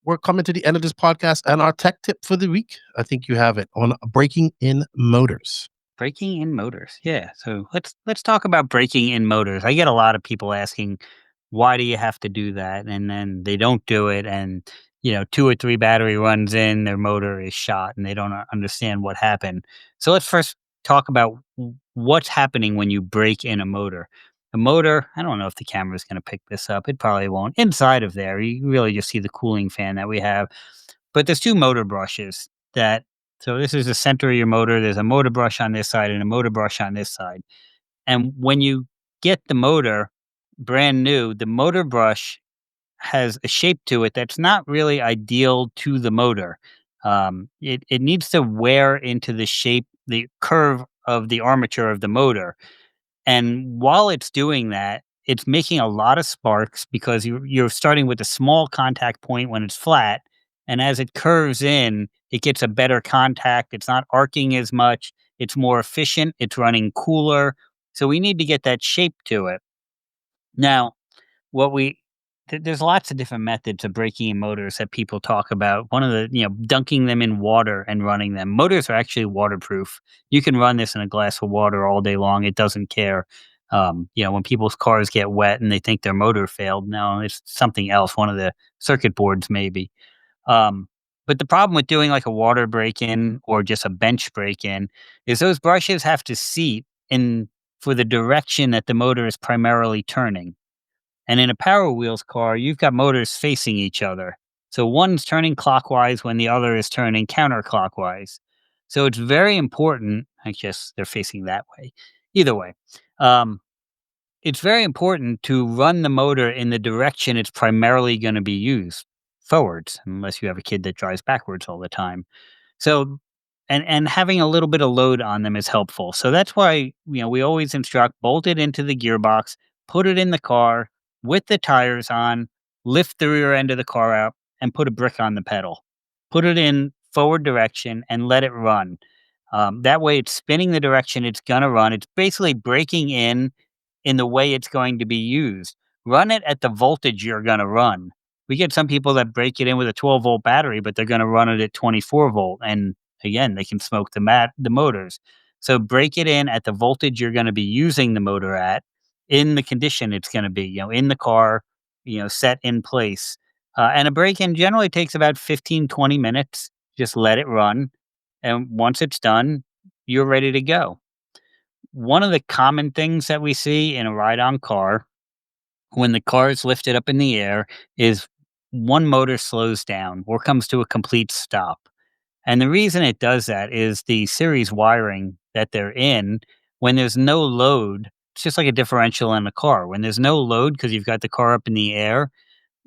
we're coming to the end of this podcast and our tech tip for the week. I think you have it on breaking in motors. Breaking in motors. Yeah. So let's talk about breaking in motors. I get a lot of people asking, why do you have to do that? And then they don't do it. And, 2 or 3 battery runs in, their motor is shot and they don't understand what happened. So let's first talk about what's happening when you break in a motor. A motor, I don't know if the camera is going to pick this up. It probably won't. Inside of there, you really just see the cooling fan that we have. But there's 2 motor brushes that so this is the center of your motor. There's a motor brush on this side and a motor brush on this side. And when you get the motor brand new, the motor brush has a shape to it that's not really ideal to the motor. It needs to wear into the shape, the curve of the armature of the motor. And while it's doing that, it's making a lot of sparks because you're starting with a small contact point when it's flat, and as it curves in, it gets a better contact. It's not arcing as much. It's more efficient. It's running cooler. So we need to get that shape to it. Now, what we there's lots of different methods of breaking in motors that people talk about. One of the, dunking them in water and running them. Motors are actually waterproof. You can run this in a glass of water all day long. It doesn't care. When people's cars get wet and they think their motor failed, no, it's something else. One of the circuit boards, maybe. Um, but the problem with doing like a water break in or just a bench break in is those brushes have to seat in for the direction that the motor is primarily turning. And in a Power Wheels car, you've got motors facing each other. So one's turning clockwise when the other is turning counterclockwise. So it's very important. I guess they're facing that way. Either way, um, it's very important to run the motor in the direction it's primarily going to be used, forwards, unless you have a kid that drives backwards all the time. So and having a little bit of load on them is helpful. So that's why, we always instruct bolt it into the gearbox, put it in the car with the tires on, lift the rear end of the car out and put a brick on the pedal. Put it in forward direction and let it run. That way it's spinning the direction it's going to run. It's basically breaking in the way it's going to be used. Run it at the voltage you're going to run. We get some people that break it in with a 12-volt battery, but they're going to run it at 24-volt, and again, they can smoke the motors. So break it in at the voltage you're going to be using the motor at, in the condition it's going to be, in the car, set in place. And a break-in generally takes about 15-20 minutes. Just let it run, and once it's done, you're ready to go. One of the common things that we see in a ride-on car when the car is lifted up in the air is one motor slows down or comes to a complete stop. And the reason it does that is the series wiring that they're in, when there's no load, it's just like a differential in a car. When there's no load because you've got the car up in the air,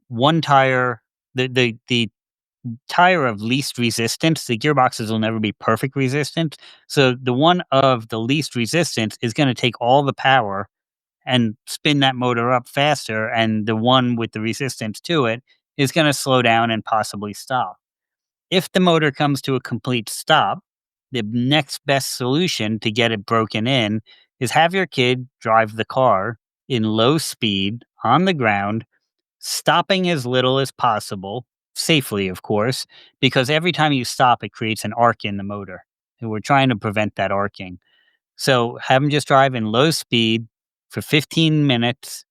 one tire, the tire of least resistance, the gearboxes will never be perfect resistance. So the one of the least resistance is going to take all the power and spin that motor up faster. And the one with the resistance to it is going to slow down and possibly stop. If the motor comes to a complete stop, the next best solution to get it broken in is have your kid drive the car in low speed on the ground, stopping as little as possible, safely, of course, because every time you stop, it creates an arc in the motor. And we're trying to prevent that arcing. So have them just drive in low speed for 15 minutes,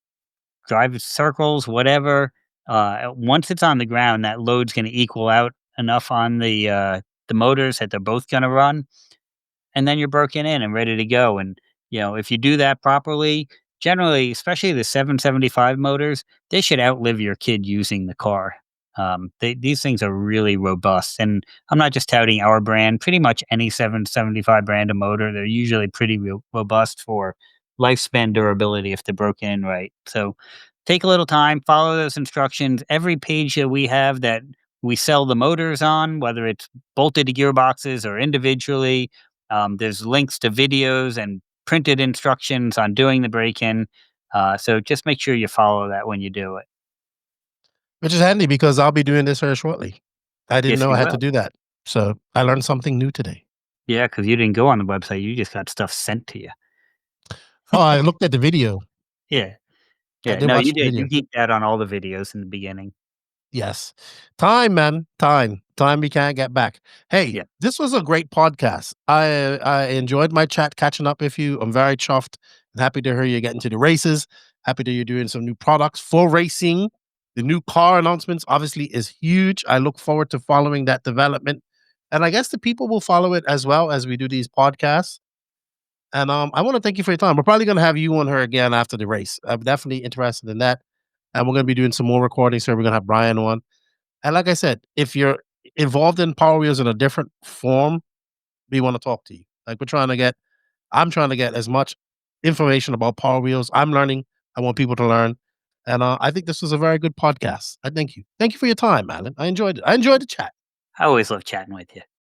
drive circles, whatever. Once it's on the ground, that load's going to equal out enough on the motors that they're both going to run, and then you're broken in and ready to go. And if you do that properly, generally, especially the 775 motors, they should outlive your kid using the car. These things are really robust, and I'm not just touting our brand. Pretty much any 775 brand of motor, they're usually pretty robust for lifespan durability if they're broken in right. So take a little time, follow those instructions. Every page that we have that we sell the motors on, whether it's bolted to gearboxes or individually, there's links to videos and printed instructions on doing the break-in. So just make sure you follow that when you do it. Which is handy because I'll be doing this very shortly. I didn't Yes, know I you had to will. do that. So I learned something new today. Yeah, because you didn't go on the website, you just got stuff sent to you. Oh, I looked at the video. Yeah, I yeah. did No, watch you the did. You video. geeked out on all the videos in the beginning. Yes. Time, man. Time. Time we can't get back. Hey, Yeah. this was a great podcast. I enjoyed my chat catching up with you. I'm very chuffed and happy to hear you getting to the races. Happy that you're doing some new products for racing. The new car announcements obviously is huge. I look forward to following that development. And I guess the people will follow it as well as we do these podcasts. And I want to thank you for your time. We're probably going to have you on her again after the race. I'm definitely interested in that. And we're going to be doing some more recordings. So we're going to have Brian on. And like I said, if you're involved in Power Wheels in a different form, we want to talk to you. Like I'm trying to get as much information about Power Wheels. I'm learning. I want people to learn. And I think this was a very good podcast. I thank you. Thank you for your time, Alan. I enjoyed it. I enjoyed the chat. I always love chatting with you.